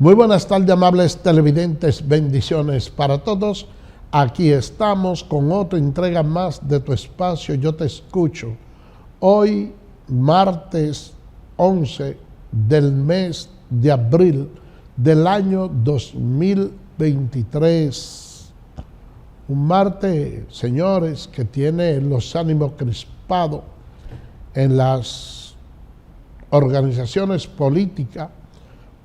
Muy buenas tardes, amables televidentes, bendiciones para todos. Aquí estamos con otra entrega más de tu espacio Yo Te Escucho. Hoy, martes 11 del mes de abril del año 2023. Un martes, señores, que tiene los ánimos crispados en las organizaciones políticas,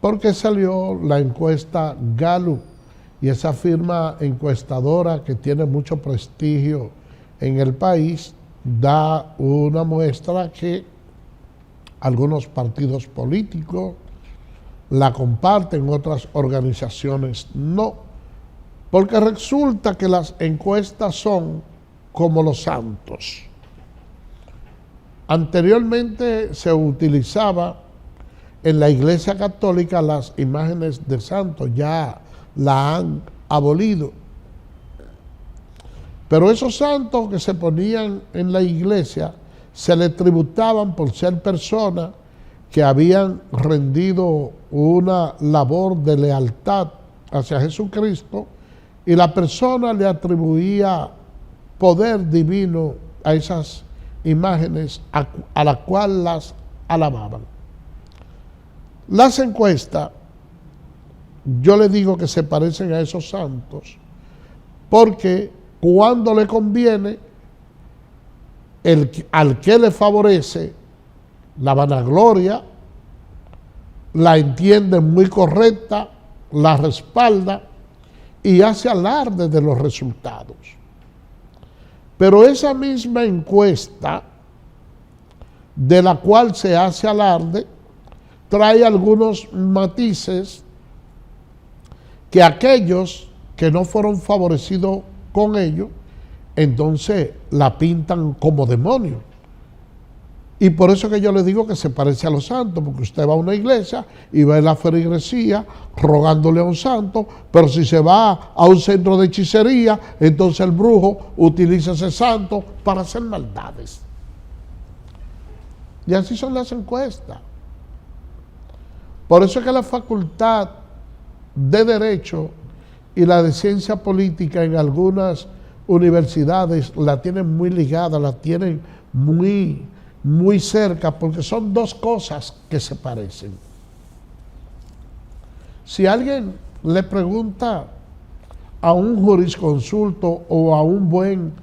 porque salió la encuesta Gallup, y esa firma encuestadora que tiene mucho prestigio en el país da una muestra que algunos partidos políticos la comparten, otras organizaciones no, porque resulta que las encuestas son como los santos. Anteriormente se utilizaba en la Iglesia Católica las imágenes de santos, ya la han abolido. Pero esos santos que se ponían en la iglesia se le tributaban por ser personas que habían rendido una labor de lealtad hacia Jesucristo, y la persona le atribuía poder divino a esas imágenes a la cual las alababan. Las encuestas, yo le digo que se parecen a esos santos, porque cuando le conviene, al que le favorece la vanagloria, la entiende muy correcta, la respalda y hace alarde de los resultados. Pero esa misma encuesta de la cual se hace alarde trae algunos matices que aquellos que no fueron favorecidos con ello, entonces la pintan como demonio. Y por eso que yo le digo que se parece a los santos, porque usted va a una iglesia y ve la feligresía rogándole a un santo, pero si se va a un centro de hechicería, entonces el brujo utiliza ese santo para hacer maldades. Y así son las encuestas. Por eso es que la facultad de Derecho y la de Ciencia Política en algunas universidades la tienen muy ligada, la tienen muy cerca, porque son dos cosas que se parecen. Si alguien le pregunta a un jurisconsulto o a un buen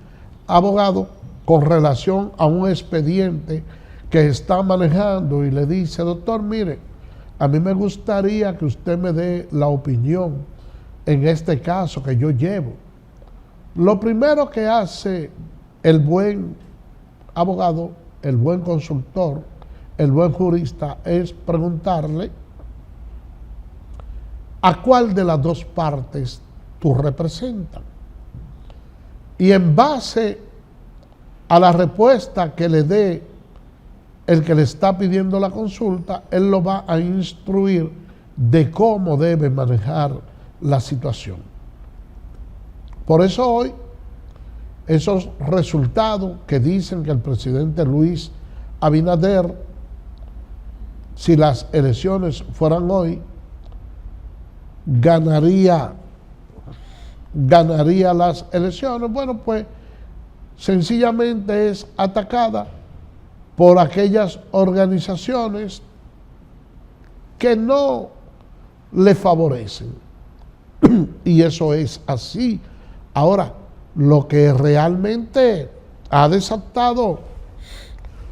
abogado con relación a un expediente que está manejando y le dice: doctor, mire, a mí me gustaría que usted me dé la opinión en este caso que yo llevo. Lo primero que hace el buen abogado, el buen consultor, el buen jurista, es preguntarle a cuál de las dos partes tú representas. Y en base a la respuesta que le dé el que le está pidiendo la consulta, él lo va a instruir de cómo debe manejar la situación. Por eso hoy, esos resultados que dicen que el presidente Luis Abinader, si las elecciones fueran hoy, ganaría las elecciones, bueno, pues sencillamente es atacada por aquellas organizaciones que no le favorecen. Y eso es así. Ahora, lo que realmente ha desatado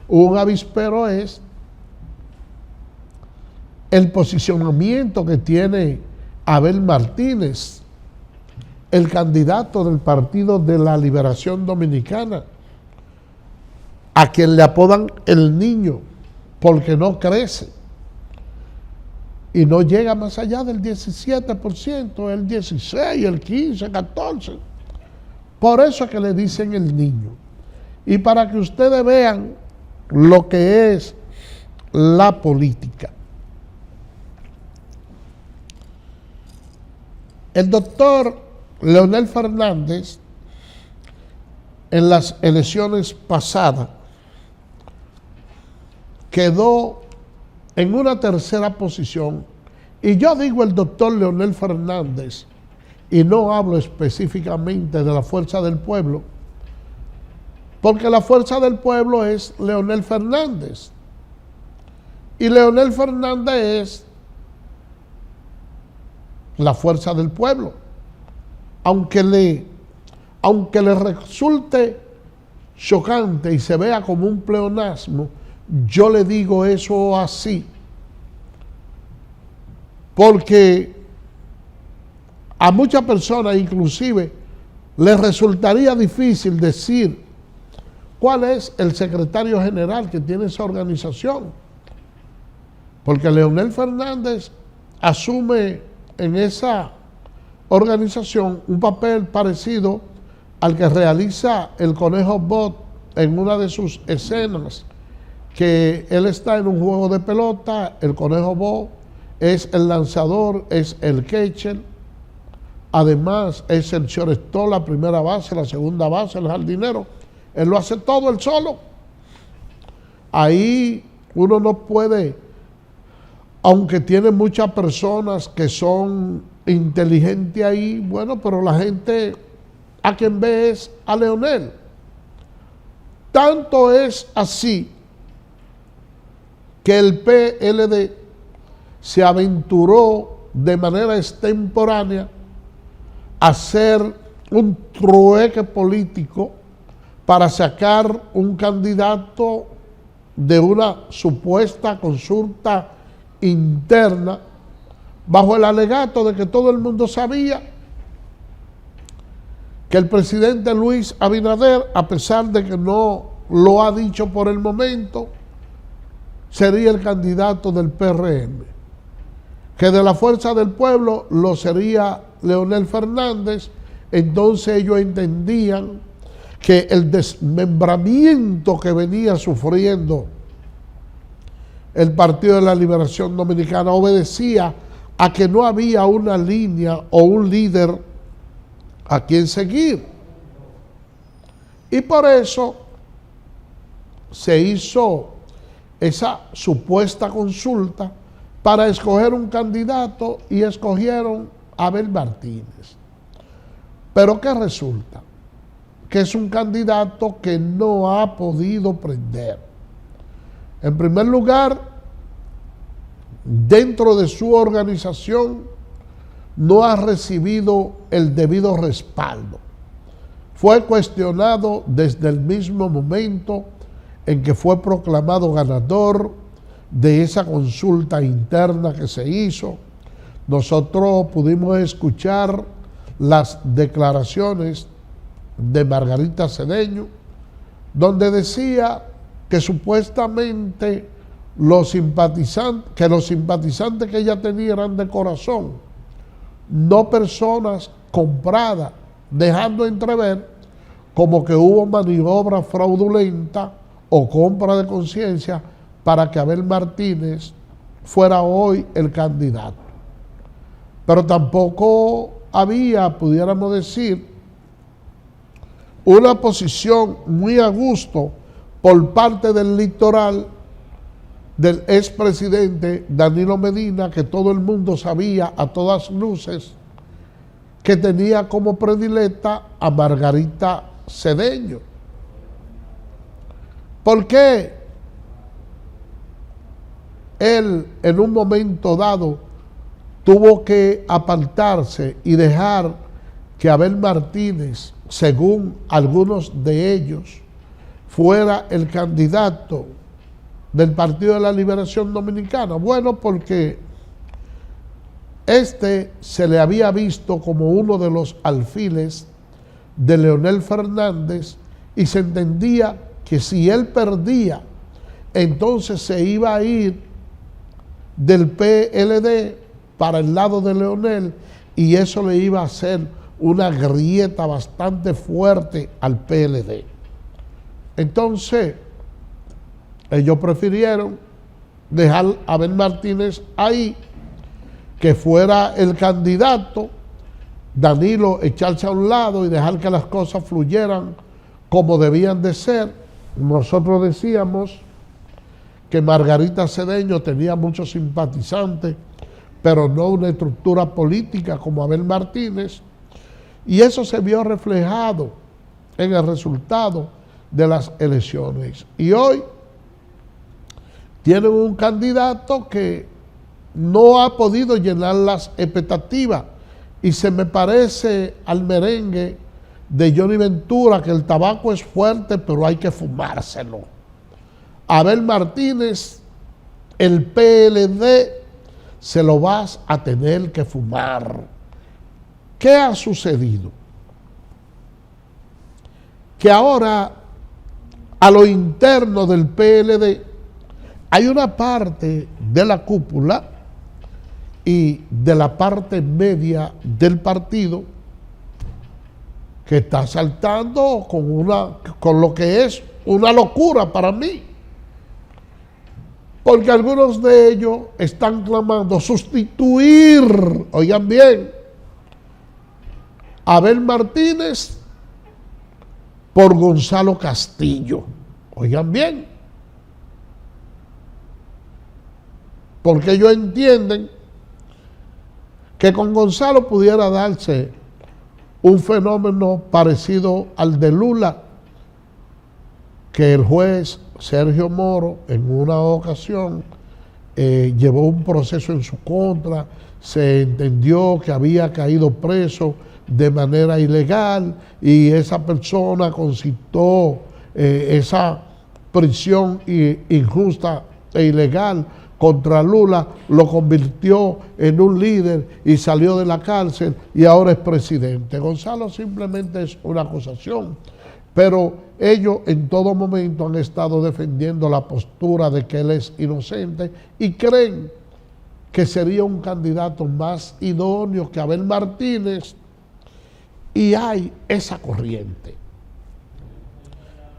un avispero es el posicionamiento que tiene Abel Martínez, el candidato del Partido de la Liberación Dominicana, a quien le apodan el niño, porque no crece y no llega más allá del 17%, el 16, el 15, 14%. Por eso es que le dicen el niño. Y para que ustedes vean lo que es la política. El doctor Leonel Fernández, en las elecciones pasadas, quedó en una tercera posición Y yo digo el doctor Leonel Fernández, y no hablo específicamente de la Fuerza del Pueblo, porque la Fuerza del Pueblo es Leonel Fernández. Y Leonel Fernández es la Fuerza del Pueblo. Aunque le resulte chocante y se vea como un pleonasmo, yo le digo eso así, porque a muchas personas inclusive les resultaría difícil decir cuál es el secretario general que tiene esa organización, porque Leonel Fernández asume en esa organización un papel parecido al que realiza el Conejo Bot en una de sus escenas, que él está en un juego de pelota, el Conejo Bot es el lanzador, es el catcher, además es el shortstop, la primera base, la segunda base, el jardinero. Él lo hace todo él solo. Ahí uno no puede, aunque tiene muchas personas que son inteligentes ahí, bueno, pero la gente a quien ve es a Leonel. Tanto es así que el PLD se aventuró de manera extemporánea a hacer un trueque político para sacar un candidato de una supuesta consulta interna, bajo el alegato de que todo el mundo sabía que el presidente Luis Abinader, a pesar de que no lo ha dicho por el momento, sería el candidato del PRM, que de la Fuerza del Pueblo lo sería Leonel Fernández. Entonces ellos entendían que el desmembramiento que venía sufriendo el Partido de la Liberación Dominicana obedecía a que no había una línea o un líder a quien seguir. Y por eso se hizo esa supuesta consulta para escoger un candidato y escogieron a Abel Martínez. Pero ¿qué resulta? Que es un candidato que no ha podido prender. En primer lugar, dentro de su organización no ha recibido el debido respaldo. Fue cuestionado desde el mismo momento en que fue proclamado ganador de esa consulta interna que se hizo. Nosotros pudimos escuchar las declaraciones de Margarita Cedeño, donde decía que supuestamente los simpatizantes que ella tenía eran de corazón, no personas compradas, dejando entrever como que hubo maniobra fraudulenta o compra de conciencia para que Abel Martínez fuera hoy el candidato. Pero tampoco había, pudiéramos decir, una posición muy a gusto por parte del litoral del expresidente Danilo Medina, que todo el mundo sabía a todas luces que tenía como predilecta a Margarita Cedeño. ¿Por qué él en un momento dado tuvo que apartarse y dejar que Abel Martínez, según algunos de ellos, fuera el candidato del Partido de la Liberación Dominicana? Bueno, porque se le había visto como uno de los alfiles de Leonel Fernández y se entendía que si él perdía, entonces se iba a ir del PLD para el lado de Leonel y eso le iba a hacer una grieta bastante fuerte al PLD. Entonces, ellos prefirieron dejar a Abel Martínez ahí, que fuera el candidato, Danilo echarse a un lado y dejar que las cosas fluyeran como debían de ser. Nosotros decíamos que Margarita Cedeño tenía muchos simpatizantes pero no una estructura política como Abel Martínez, y eso se vio reflejado en el resultado de las elecciones. Y hoy tienen un candidato que no ha podido llenar las expectativas, y se me parece al merengue de Johnny Ventura, que el tabaco es fuerte, pero hay que fumárselo. Abel Martínez, el PLD, se lo vas a tener que fumar. ¿Qué ha sucedido? Que ahora, a lo interno del PLD, hay una parte de la cúpula y de la parte media del partido que está saltando con lo que es una locura para mí. Porque algunos de ellos están clamando sustituir, oigan bien, a Abel Martínez por Gonzalo Castillo. Oigan bien. Porque ellos entienden que con Gonzalo pudiera darse un fenómeno parecido al de Lula, que el juez Sergio Moro en una ocasión llevó un proceso en su contra, se entendió que había caído preso de manera ilegal y esa persona concitó esa prisión injusta e ilegal contra Lula, lo convirtió en un líder y salió de la cárcel y ahora es presidente. Gonzalo simplemente es una acusación, pero ellos en todo momento han estado defendiendo la postura de que él es inocente y creen que sería un candidato más idóneo que Abel Martínez, y hay esa corriente.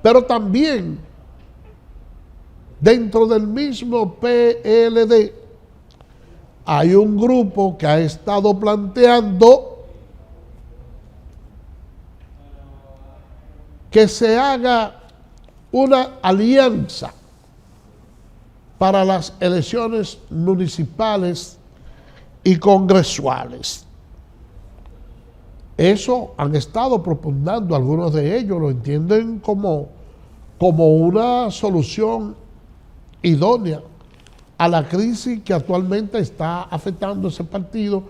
Pero también dentro del mismo PLD hay un grupo que ha estado planteando que se haga una alianza para las elecciones municipales y congresuales. Eso han estado proponiendo algunos de ellos, lo entienden como una solución idónea a la crisis que actualmente está afectando ese partido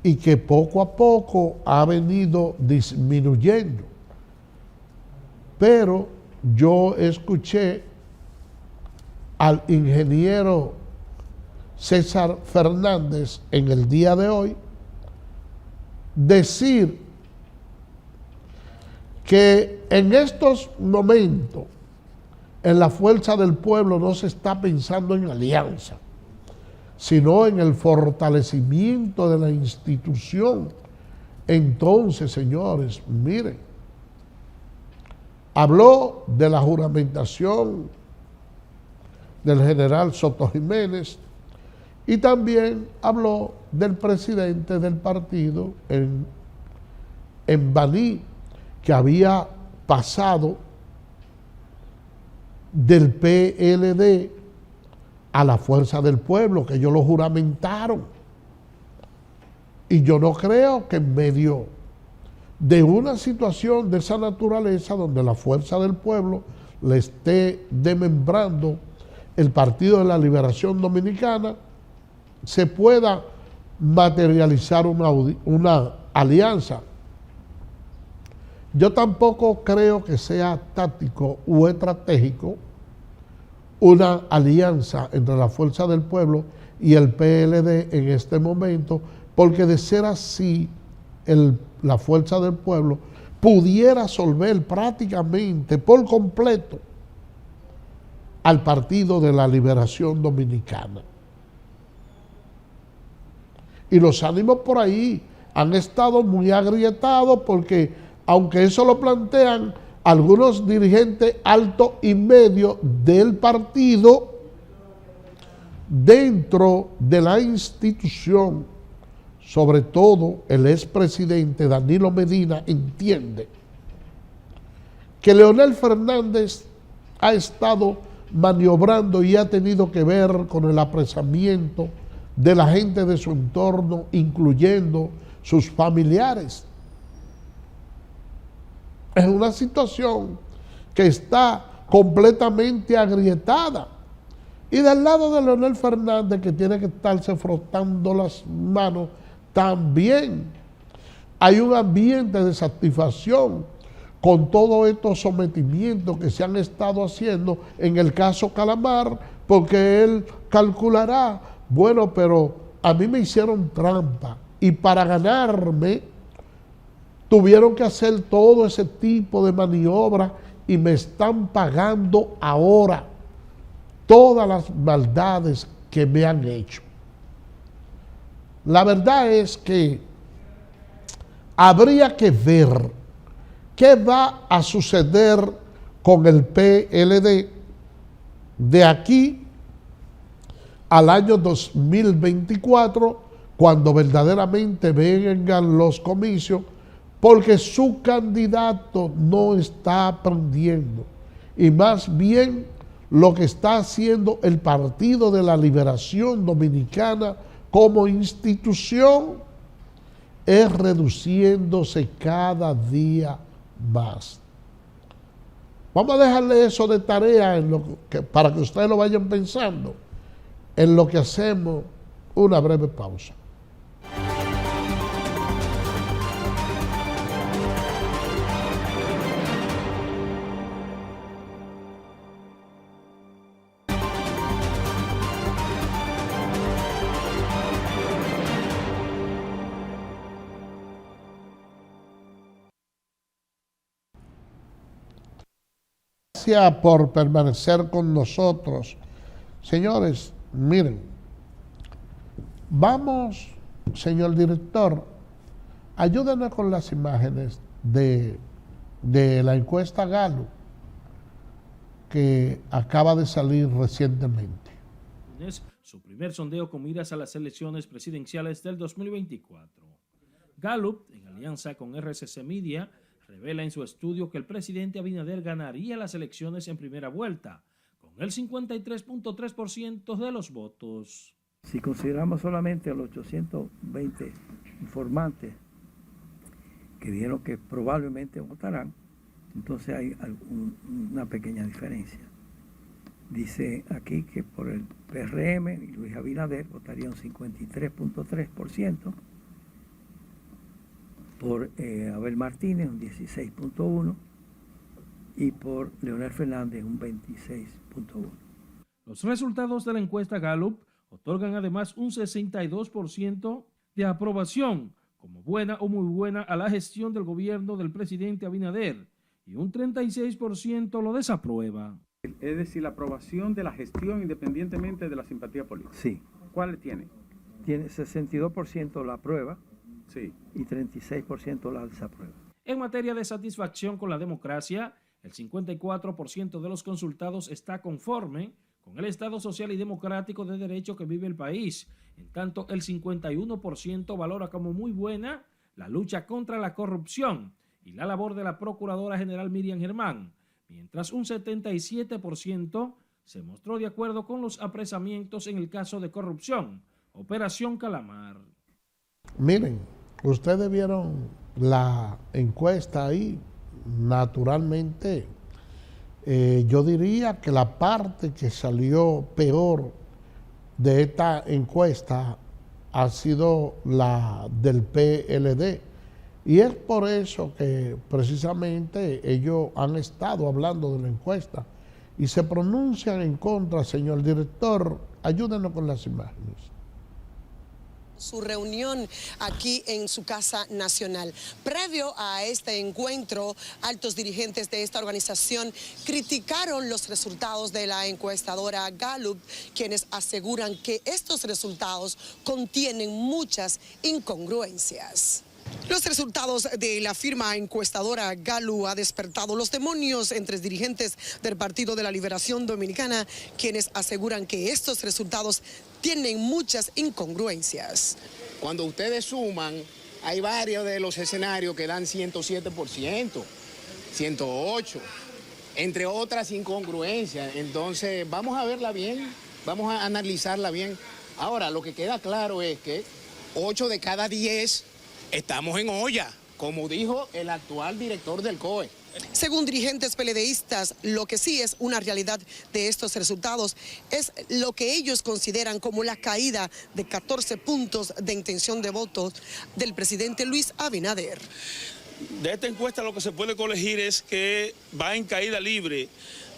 y que poco a poco ha venido disminuyendo. Pero yo escuché al ingeniero César Fernández en el día de hoy decir que en estos momentos en la fuerza del pueblo no se está pensando en alianza, sino en el fortalecimiento de la institución. Entonces, señores, miren, habló de la juramentación del general Soto Jiménez y también habló del presidente del partido en Baní, que había pasado del PLD a la fuerza del pueblo, que ellos lo juramentaron. Y yo no creo que en medio de una situación de esa naturaleza, donde la fuerza del pueblo le esté desmembrando el Partido de la Liberación Dominicana, se pueda materializar una alianza. Yo tampoco creo que sea táctico u estratégico una alianza entre la Fuerza del Pueblo y el PLD en este momento, porque de ser así, la Fuerza del Pueblo pudiera solver prácticamente por completo al Partido de la Liberación Dominicana. Y los ánimos por ahí han estado muy agrietados porque, aunque eso lo plantean algunos dirigentes altos y medios del partido, dentro de la institución, sobre todo el expresidente Danilo Medina, entiende que Leonel Fernández ha estado maniobrando y ha tenido que ver con el apresamiento de la gente de su entorno, incluyendo sus familiares. Es una situación que está completamente agrietada. Y del lado de Leonel Fernández, que tiene que estarse frotando las manos, también hay un ambiente de satisfacción con todos estos sometimientos que se han estado haciendo en el caso Calamar, porque él calculará, bueno, pero a mí me hicieron trampa y para ganarme tuvieron que hacer todo ese tipo de maniobras y me están pagando ahora todas las maldades que me han hecho. La verdad es que habría que ver qué va a suceder con el PLD de aquí al año 2024, cuando verdaderamente vengan los comicios, porque su candidato no está aprendiendo y más bien lo que está haciendo el Partido de la Liberación Dominicana como institución es reduciéndose cada día más. Vamos a dejarle eso de tarea para que ustedes lo vayan pensando en lo que hacemos una breve pausa. Gracias por permanecer con nosotros. Señores, miren, vamos, señor director, ayúdenos con las imágenes de la encuesta Gallup que acaba de salir recientemente. Su primer sondeo con miras a las elecciones presidenciales del 2024. Gallup, en alianza con RCC Media, revela en su estudio que el presidente Abinader ganaría las elecciones en primera vuelta, con el 53.3% de los votos. Si consideramos solamente a los 820 informantes que dijeron que probablemente votarán, entonces hay una pequeña diferencia. Dice aquí que por el PRM y Luis Abinader votaría un 53.3%, por Abel Martínez un 16.1% y por Leonel Fernández un 26.1%. Los resultados de la encuesta Gallup otorgan además un 62% de aprobación como buena o muy buena a la gestión del gobierno del presidente Abinader y un 36% lo desaprueba. Es decir, la aprobación de la gestión independientemente de la simpatía política. Sí. ¿Cuál tiene? Tiene 62% la aprueba, sí, y 36% la desaprueba. En materia de satisfacción con la democracia, el 54% de los consultados está conforme con el Estado social y democrático de derecho que vive el país, en tanto el 51% valora como muy buena la lucha contra la corrupción y la labor de la Procuradora General Miriam Germán, mientras un 77% se mostró de acuerdo con los apresamientos en el caso de corrupción, Operación Calamar. Miren, ustedes vieron la encuesta ahí, naturalmente. Yo diría que la parte que salió peor de esta encuesta ha sido la del PLD. Y es por eso que precisamente ellos han estado hablando de la encuesta y se pronuncian en contra. Señor director, ayúdenos con las imágenes. Su reunión aquí en su Casa Nacional. Previo a este encuentro, altos dirigentes de esta organización criticaron los resultados de la encuestadora Gallup, quienes aseguran que estos resultados contienen muchas incongruencias. Los resultados de la firma encuestadora Gallup ha despertado los demonios entre dirigentes del Partido de la Liberación Dominicana, quienes aseguran que estos resultados tienen muchas incongruencias. Cuando ustedes suman, hay varios de los escenarios que dan 107%, 108%, entre otras incongruencias. Entonces, vamos a verla bien, vamos a analizarla bien, Ahora, lo que queda claro es que 8 de cada 10 estamos en olla, como dijo el actual director del COE. Según dirigentes peledeístas, lo que sí es una realidad de estos resultados es lo que ellos consideran como la caída de 14 puntos de intención de votos del presidente Luis Abinader. De esta encuesta lo que se puede colegir es que va en caída libre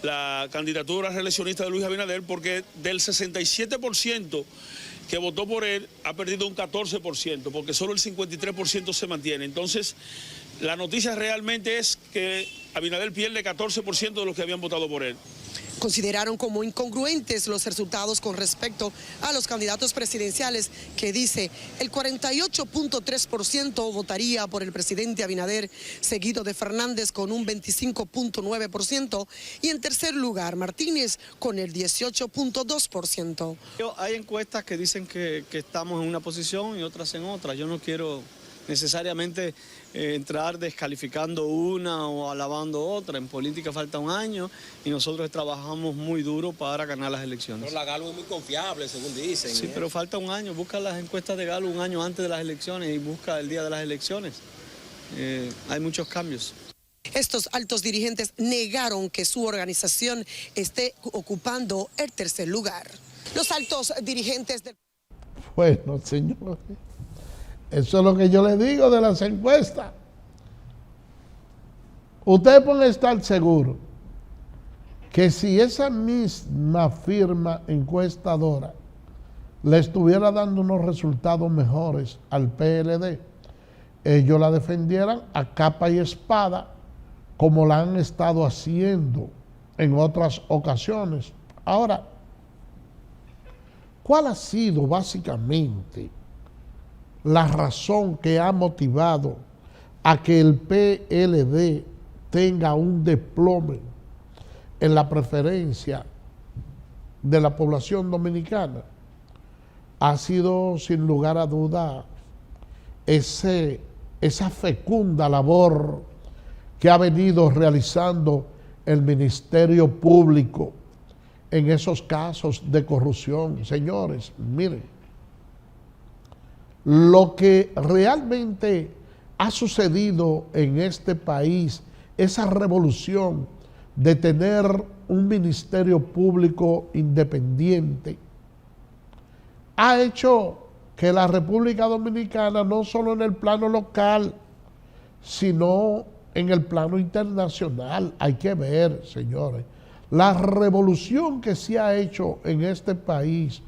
la candidatura reeleccionista de Luis Abinader, porque del 67% que votó por él ha perdido un 14%, porque solo el 53% se mantiene. Entonces, la noticia realmente es que Abinader pierde 14% de los que habían votado por él. Consideraron como incongruentes los resultados con respecto a los candidatos presidenciales, que dice el 48.3% votaría por el presidente Abinader, seguido de Fernández con un 25.9% y en tercer lugar Martínez con el 18.2%. Hay encuestas que dicen que estamos en una posición y otras en otra. Yo no quiero necesariamente entrar descalificando una o alabando otra. En política falta un año y nosotros trabajamos muy duro para ganar las elecciones. Pero la Galo es muy confiable, según dicen. Sí, pero falta un año. Busca las encuestas de Galo un año antes de las elecciones y busca el día de las elecciones. Hay muchos cambios. Estos altos dirigentes negaron que su organización esté ocupando el tercer lugar. Los altos dirigentes del... Bueno, señores, eso es lo que yo le digo de las encuestas. Ustedes pueden estar seguros que si esa misma firma encuestadora le estuviera dando unos resultados mejores al PLD, ellos la defendieran a capa y espada, como la han estado haciendo en otras ocasiones. Ahora, ¿cuál ha sido básicamente la razón que ha motivado a que el PLD tenga un desplome en la preferencia de la población dominicana? Ha sido sin lugar a duda esa fecunda labor que ha venido realizando el Ministerio Público en esos casos de corrupción. Señores, miren, lo que realmente ha sucedido en este país, esa revolución de tener un Ministerio Público independiente, ha hecho que la República Dominicana, no solo en el plano local, sino en el plano internacional, hay que ver, señores, la revolución que se ha hecho en este país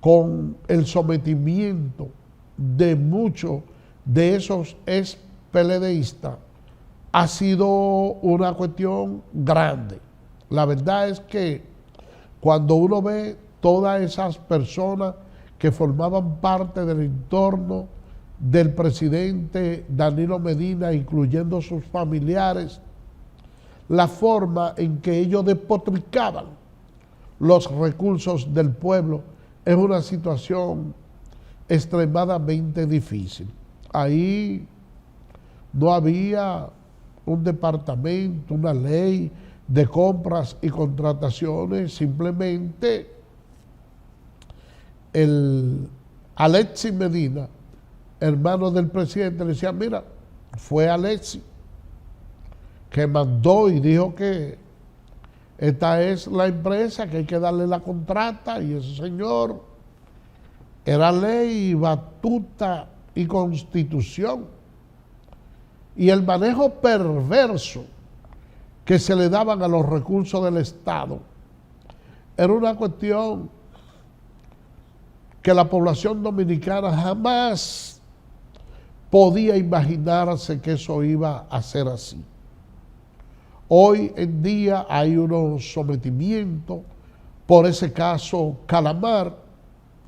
con el sometimiento de muchos de esos ex-PLDistas ha sido una cuestión grande. La verdad es que cuando uno ve todas esas personas que formaban parte del entorno del presidente Danilo Medina, incluyendo sus familiares, la forma en que ellos despotricaban los recursos del pueblo es una situación extremadamente difícil. Ahí no había un departamento, una ley de compras y contrataciones, simplemente el Alexis Medina, hermano del presidente, le decía, mira, fue Alexis que mandó y dijo que esta es la empresa que hay que darle la contrata, y ese señor era ley, batuta y constitución. Y el manejo perverso que se le daban a los recursos del Estado era una cuestión que la población dominicana jamás podía imaginarse que eso iba a ser así. Hoy en día hay unos sometimientos por ese caso Calamar,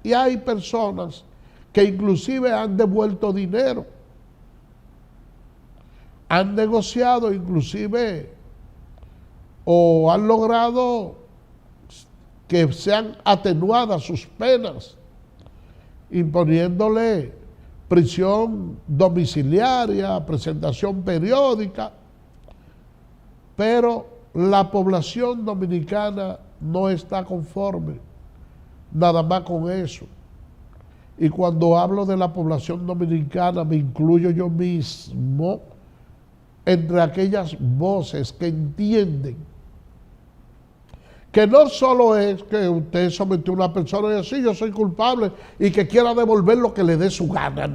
y hay personas que inclusive han devuelto dinero, han negociado inclusive o han logrado que sean atenuadas sus penas, imponiéndole prisión domiciliaria, presentación periódica, pero la población dominicana no está conforme nada más con eso. y cuando hablo de la población dominicana me incluyo yo mismo entre aquellas voces que entienden que no solo es que usted sometió a una persona y así yo soy culpable y que quiera devolver lo que le dé su gana,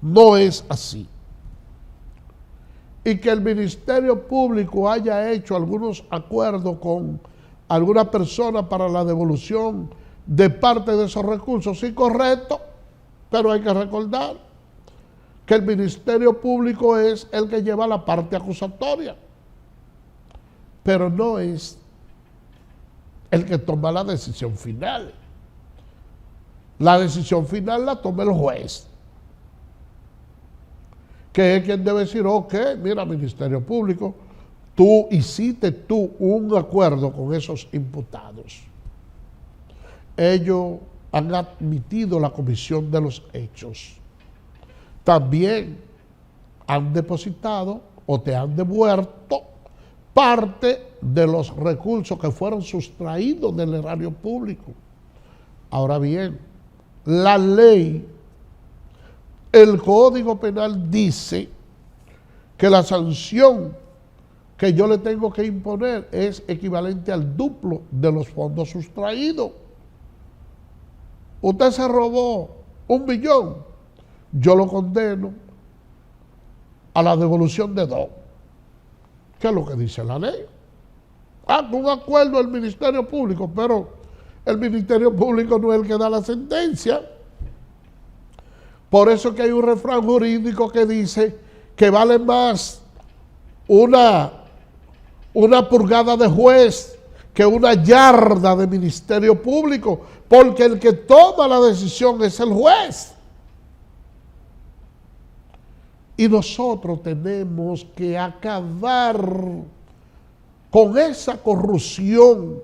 no es así. Y que el Ministerio Público haya hecho algunos acuerdos con alguna persona para la devolución de parte de esos recursos, sí, correcto, pero hay que recordar que el Ministerio Público es el que lleva la parte acusatoria, pero no es el que toma la decisión final. La decisión final la toma el juez, que es quien debe decir, ok, mira, Ministerio Público, hiciste un acuerdo con esos imputados. Ellos han admitido la comisión de los hechos. También han depositado o te han devuelto parte de los recursos que fueron sustraídos del erario público. Ahora bien, la ley, el Código Penal dice que la sanción que yo le tengo que imponer es equivalente al duplo de los fondos sustraídos. Usted se robó 1 billón, yo lo condeno a la devolución de 2. ¿Qué es lo que dice la ley? Con un acuerdo del Ministerio Público, pero el Ministerio Público no es el que da la sentencia. Por eso que hay un refrán jurídico que dice que vale más una purgada de juez que una yarda de Ministerio Público, porque el que toma la decisión es el juez. Y nosotros tenemos que acabar con esa corrupción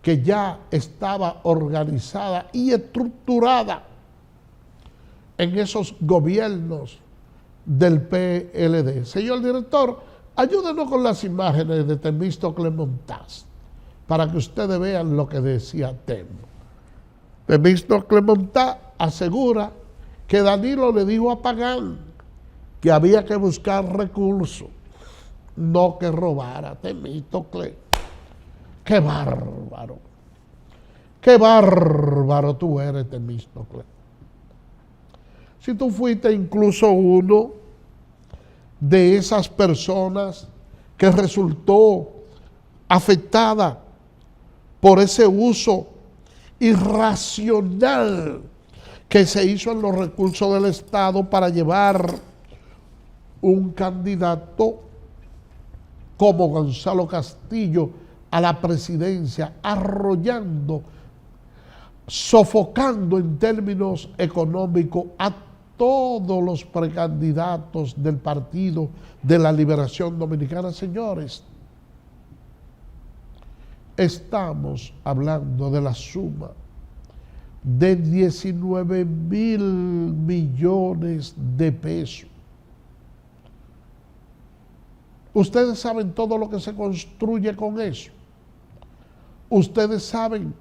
que ya estaba organizada y estructurada en esos gobiernos del PLD. Señor director, ayúdenos con las imágenes de Temístocles Montaz para que ustedes vean lo que decía Temo. Temístocles Montaz asegura que Danilo le dijo a Pagán que había que buscar recursos, no que robara. Temístocles, qué bárbaro. Qué bárbaro tú eres, Temístocles. Si tú fuiste incluso uno de esas personas que resultó afectada por ese uso irracional que se hizo en los recursos del Estado para llevar un candidato como Gonzalo Castillo a la presidencia, arrollando, sofocando en términos económicos a todos los precandidatos del Partido de la Liberación Dominicana. Señores, estamos hablando de la suma de 19,000 millones de pesos. Ustedes saben todo lo que se construye con eso. Ustedes saben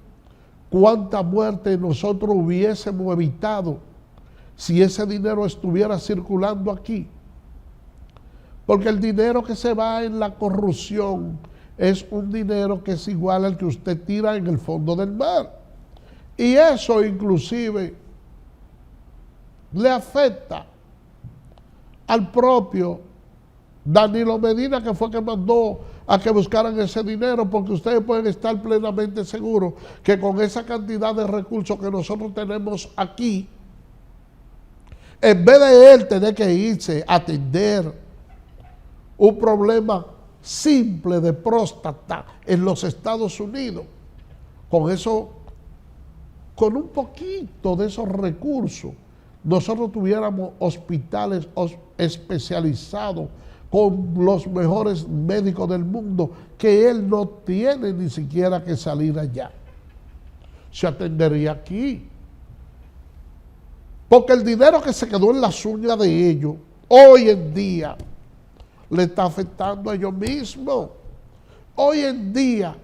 cuánta muerte nosotros hubiésemos evitado si ese dinero estuviera circulando aquí. Porque el dinero que se va en la corrupción es un dinero que es igual al que usted tira en el fondo del mar. Y eso inclusive le afecta al propio Danilo Medina, que fue que mandó a que buscaran ese dinero, porque ustedes pueden estar plenamente seguros que con esa cantidad de recursos que nosotros tenemos aquí, en vez de él tener que irse a atender un problema simple de próstata en los Estados Unidos, con eso, con un poquito de esos recursos, nosotros tuviéramos hospitales especializados con los mejores médicos del mundo, que él no tiene ni siquiera que salir allá. Se atendería aquí. Porque el dinero que se quedó en las uñas de ellos, hoy en día, le está afectando a ellos mismos. Hoy en día,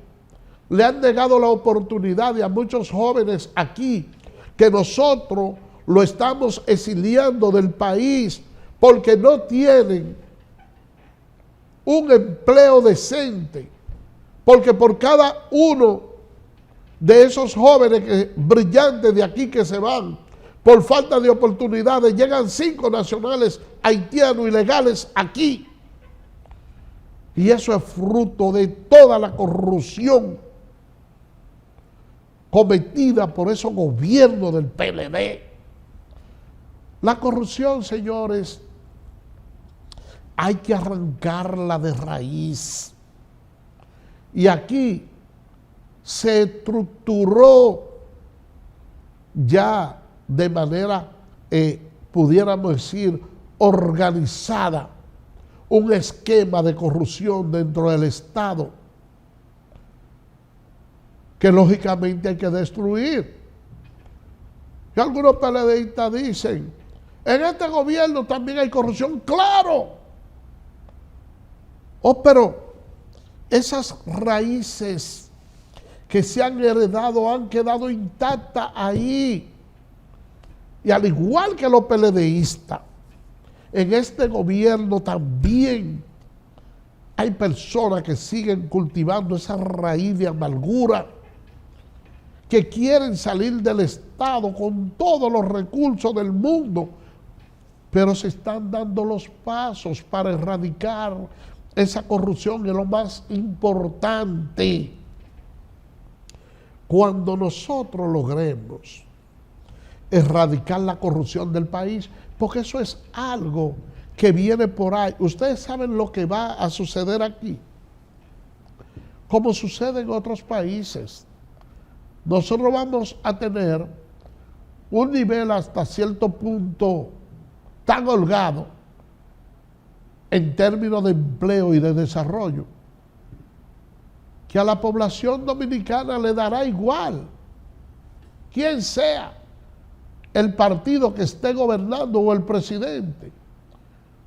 le han negado la oportunidad y a muchos jóvenes aquí que nosotros lo estamos exiliando del país porque no tienen un empleo decente, porque por cada uno de esos jóvenes brillantes de aquí que se van por falta de oportunidades, llegan 5 nacionales haitianos ilegales aquí. Y eso es fruto de toda la corrupción cometida por esos gobiernos del PLD. La corrupción, señores, hay que arrancarla de raíz. Y aquí se estructuró ya de manera, pudiéramos decir, organizada, un esquema de corrupción dentro del Estado que lógicamente hay que destruir. Y algunos PLDistas dicen, en este gobierno también hay corrupción, ¡claro! Oh, pero esas raíces que se han heredado han quedado intactas ahí. Y al igual que los PLDistas, en este gobierno también hay personas que siguen cultivando esa raíz de amargura, que quieren salir del Estado con todos los recursos del mundo, pero se están dando los pasos para erradicar esa corrupción. Es lo más importante. Cuando nosotros logremos erradicar la corrupción del país, porque eso es algo que viene por ahí. Ustedes saben lo que va a suceder aquí, como sucede en otros países. Nosotros vamos a tener un nivel hasta cierto punto tan holgado en términos de empleo y de desarrollo, que a la población dominicana le dará igual quién sea el partido que esté gobernando o el presidente.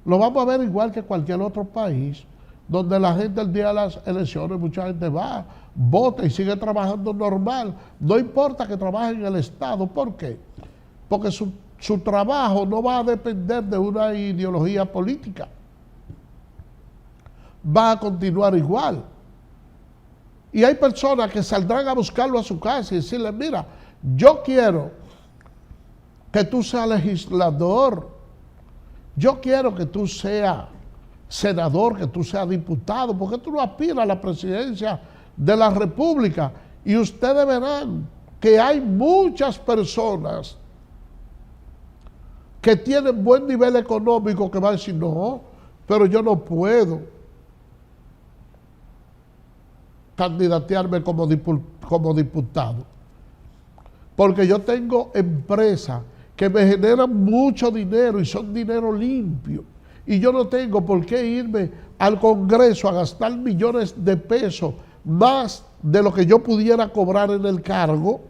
Lo vamos a ver igual que cualquier otro país, donde la gente el día de las elecciones, mucha gente va, vota y sigue trabajando normal. No importa que trabaje en el Estado. ¿Por qué? Porque su trabajo no va a depender de una ideología política. Va a continuar igual. Y hay personas que saldrán a buscarlo a su casa y decirle, mira, yo quiero que tú seas legislador, yo quiero que tú seas senador, que tú seas diputado, porque tú no aspiras a la presidencia de la República. Y ustedes verán que hay muchas personas que tienen buen nivel económico que van a decir, no, pero yo no puedo candidatearme como diputado, porque yo tengo empresas que me generan mucho dinero y son dinero limpio, y yo no tengo por qué irme al Congreso a gastar millones de pesos más de lo que yo pudiera cobrar en el cargo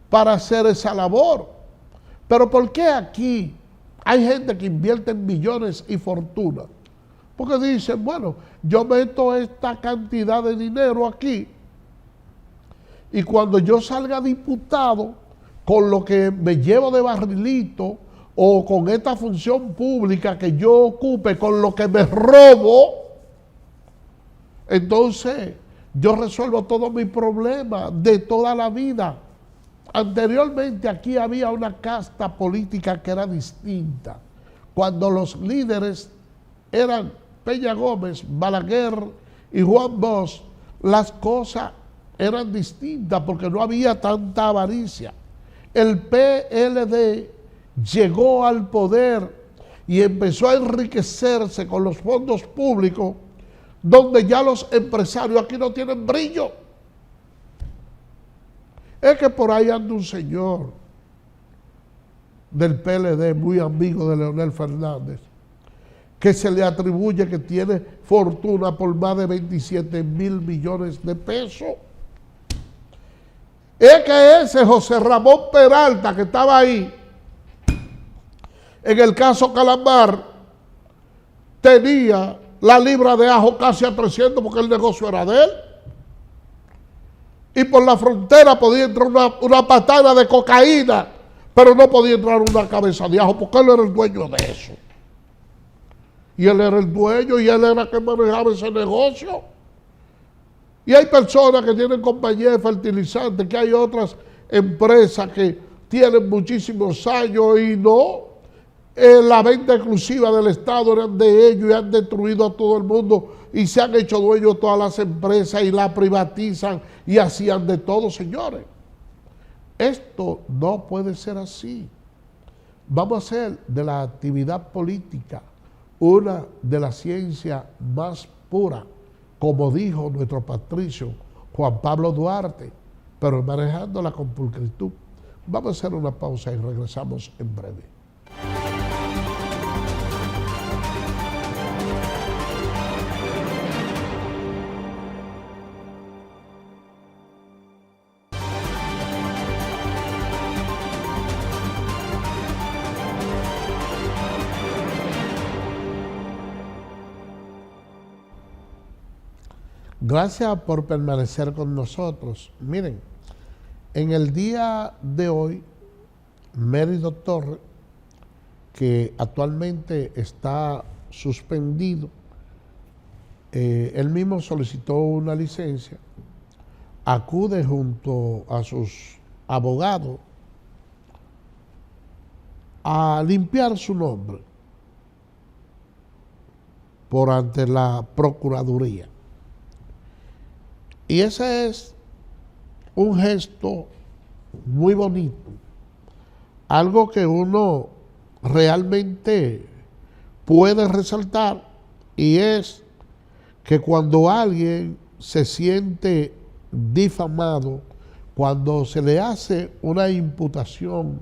para hacer esa labor. Pero ¿por qué aquí hay gente que invierte en millones y fortunas? Porque dicen, bueno, yo meto esta cantidad de dinero aquí y cuando yo salga diputado, con lo que me llevo de barrilito o con esta función pública que yo ocupe, con lo que me robo, entonces yo resuelvo todos mis problemas de toda la vida. Anteriormente aquí había una casta política que era distinta. Cuando los líderes eran Peña Gómez, Balaguer y Juan Bosch, las cosas eran distintas porque no había tanta avaricia. El PLD llegó al poder y empezó a enriquecerse con los fondos públicos, donde ya los empresarios aquí no tienen brillo. Es que por ahí anda un señor del PLD, muy amigo de Leonel Fernández, que se le atribuye que tiene fortuna por más de 27 mil millones de pesos. Es que ese José Ramón Peralta, que estaba ahí en el caso Calamar, tenía la libra de ajo casi a 300 porque el negocio era de él. Y por la frontera podía entrar una patada de cocaína, pero no podía entrar una cabeza de ajo porque él era el dueño de eso. Y él era el dueño y él era el que manejaba ese negocio. Y hay personas que tienen compañías de fertilizantes, que hay otras empresas que tienen muchísimos años y no. La venta exclusiva del Estado eran de ellos y han destruido a todo el mundo y se han hecho dueños de todas las empresas y la privatizan y hacían de todo, señores. Esto no puede ser así. Vamos a hacer de la actividad política una de las ciencias más puras, como dijo nuestro patricio Juan Pablo Duarte, pero manejándola con pulcritud. Vamos a hacer una pausa y regresamos en breve. Gracias por permanecer con nosotros. Miren, en el día de hoy, Mérido Torres, que actualmente está suspendido, él mismo solicitó una licencia, acude junto a sus abogados a limpiar su nombre por ante la Procuraduría. Y ese es un gesto muy bonito, algo que uno realmente puede resaltar, y es que cuando alguien se siente difamado, cuando se le hace una imputación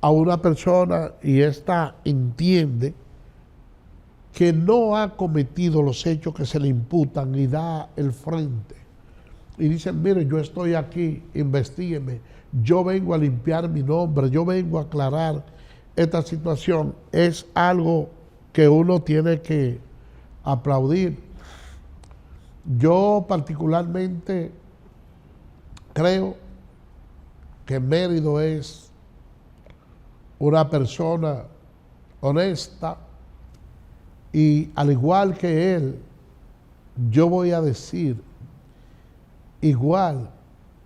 a una persona y ésta entiende que no ha cometido los hechos que se le imputan y da el frente, y dicen, mire, yo estoy aquí, investígueme, yo vengo a limpiar mi nombre, yo vengo a aclarar esta situación, es algo que uno tiene que aplaudir. Yo particularmente creo que Mérido es una persona honesta y al igual que él, yo voy a decir, igual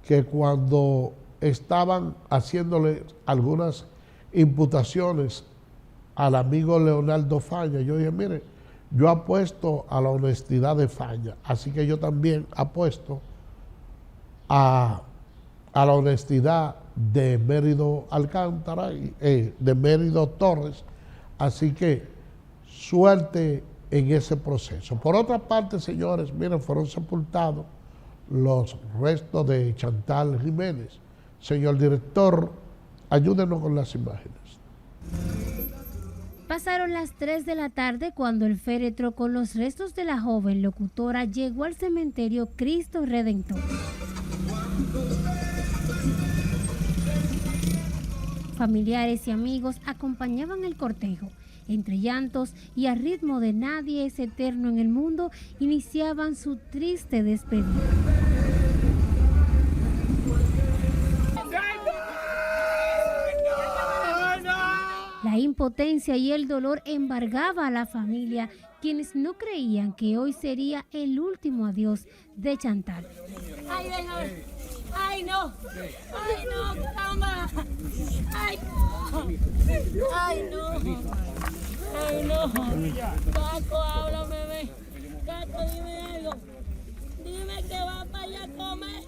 que cuando estaban haciéndole algunas imputaciones al amigo Leonardo Faña, yo dije, mire, yo apuesto a la honestidad de Faña, así que yo también apuesto a la honestidad de Mérido Alcántara, de Mérido Torres, así que suerte en ese proceso. Por otra parte, señores, miren, fueron sepultados los restos de Chantal Jiménez. Señor director, ayúdenos con las imágenes. Pasaron las 3 de la tarde cuando el féretro con los restos de la joven locutora llegó al cementerio Cristo Redentor. Familiares y amigos acompañaban el cortejo. Entre llantos y a ritmo de Nadie es eterno en el mundo, iniciaban su triste despedida. La impotencia y el dolor embargaba a la familia, quienes no creían que hoy sería el último adiós de Chantal. ¡Ay, déjame! ¡Ay, no! ¡Ay, no, caramba! ¡Ay, no! ¡Ay, no! ¡Ay, no! Caco, háblame, bebé. Caco, dime algo. Dime que va para allá a comer.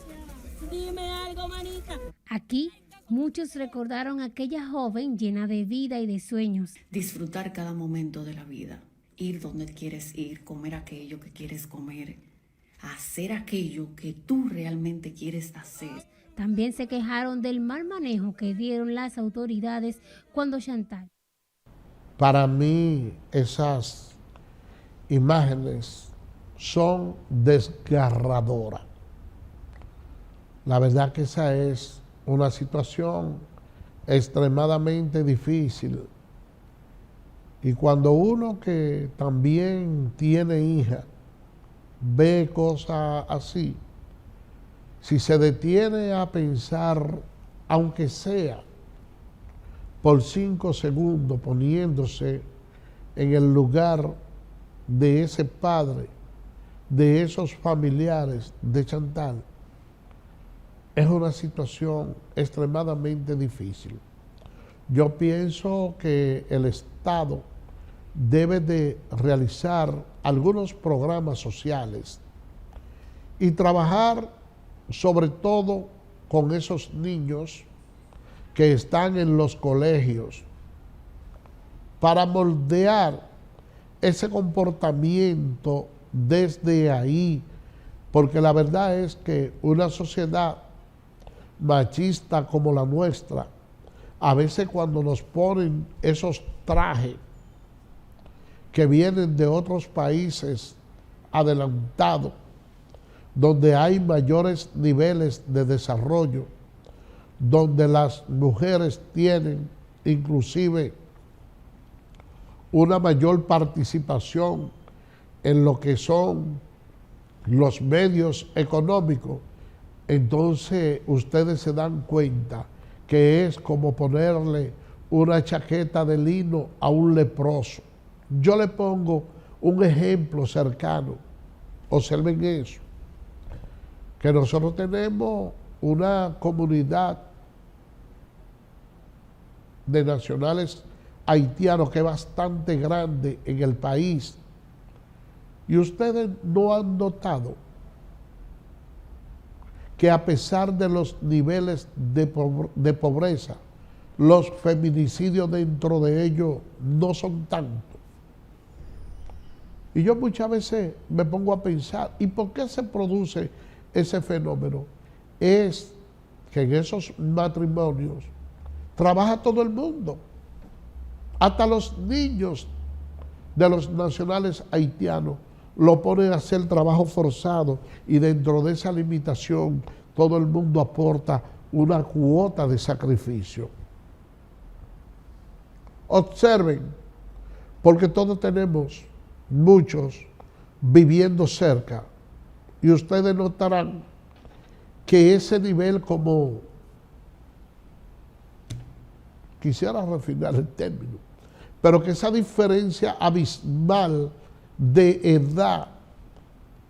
Dime algo, manita. Aquí, muchos recordaron a aquella joven llena de vida y de sueños. Disfrutar cada momento de la vida. Ir donde quieres ir, comer aquello que quieres comer. Hacer aquello que tú realmente quieres hacer. También se quejaron del mal manejo que dieron las autoridades cuando Chantal. Para mí esas imágenes son desgarradoras. La verdad que esa es una situación extremadamente difícil Y cuando uno que también tiene hija ve cosas así, si se detiene a pensar, aunque sea por 5 segundos, poniéndose en el lugar de ese padre, de esos familiares de Chantal, es una situación extremadamente difícil. Yo pienso que el Estado debe de realizar algunos programas sociales y trabajar sobre todo con esos niños que están en los colegios para moldear ese comportamiento desde ahí, porque la verdad es que una sociedad machista como la nuestra, a veces cuando nos ponen esos trajes que vienen de otros países adelantados, donde hay mayores niveles de desarrollo, donde las mujeres tienen inclusive una mayor participación en lo que son los medios económicos, entonces ustedes se dan cuenta que es como ponerle una chaqueta de lino a un leproso. Yo le pongo un ejemplo cercano, observen eso, que nosotros tenemos una comunidad de nacionales haitianos que es bastante grande en el país, y ustedes no han notado que a pesar de los niveles de pobreza, los feminicidios dentro de ellos no son tantos. Y yo muchas veces me pongo a pensar, ¿y por qué se produce ese fenómeno? Es que en esos matrimonios trabaja todo el mundo, hasta los niños de los nacionales haitianos lo ponen a hacer trabajo forzado, y dentro de esa limitación todo el mundo aporta una cuota de sacrificio. Observen, porque todos tenemos muchos viviendo cerca, y ustedes notarán que ese nivel, como quisiera refinar el término, pero que esa diferencia abismal de edad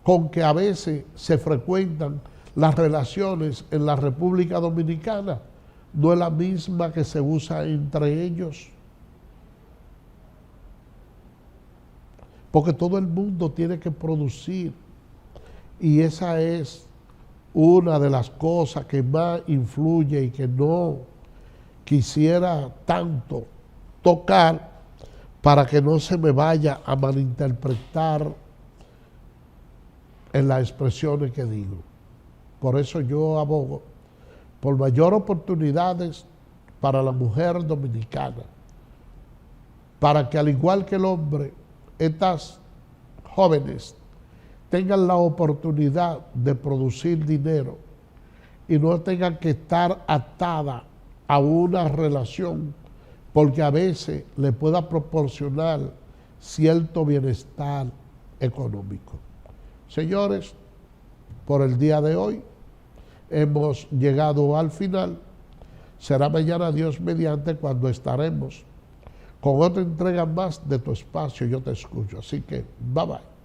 con que a veces se frecuentan las relaciones en la República Dominicana no es la misma que se usa entre ellos. Porque todo el mundo tiene que producir, y esa es una de las cosas que más influye y que no quisiera tanto tocar para que no se me vaya a malinterpretar en las expresiones que digo. Por eso yo abogo por mayores oportunidades para la mujer dominicana, para que al igual que el hombre, estas jóvenes tengan la oportunidad de producir dinero y no tengan que estar atadas a una relación, porque a veces le pueda proporcionar cierto bienestar económico. Señores, por el día de hoy hemos llegado al final. Será mañana, Dios mediante, cuando estaremos con otra entrega más de tu espacio Yo Te Escucho. Así que, bye bye.